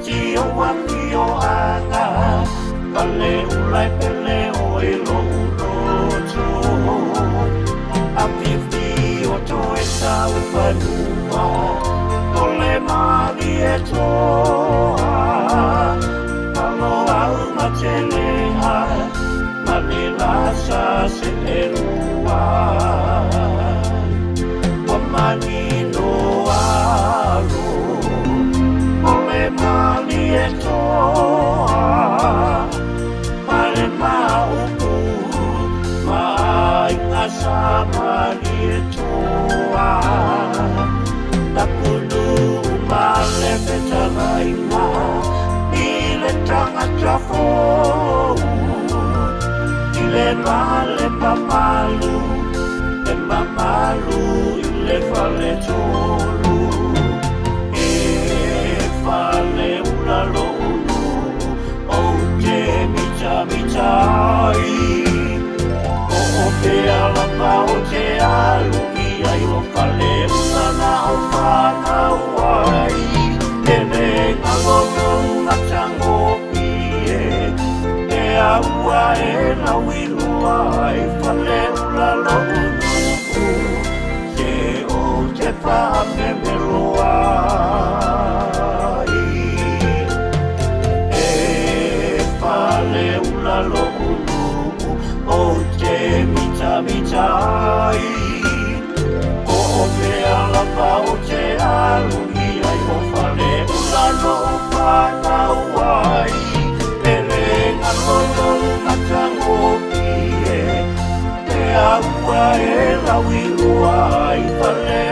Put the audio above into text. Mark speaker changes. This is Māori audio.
Speaker 1: Tio wapio anga Pale ulai pele oe loto Apipi o to e tau whanua Ole mani e toa Palo au matelea Mani lasa se e rua Wamani no aru Ole mani e toa Mare maupu Mainga sa mani e toa Tapunu male petaraina Ile tanga trafo Ile male mamalu E mamalu ile fale tolu Fale ula lonu O te mita mitai O te alapa o te alumi Ai o fale ula na o whana wai E renga ngono matango pie E aua e na wilua Ai fale ula lonu Te o te whame meloa O te mita mitai O te alapa o te aluni Ai o whare ula no whana wai E renga lono matango pie E aua e lawilua Ai whare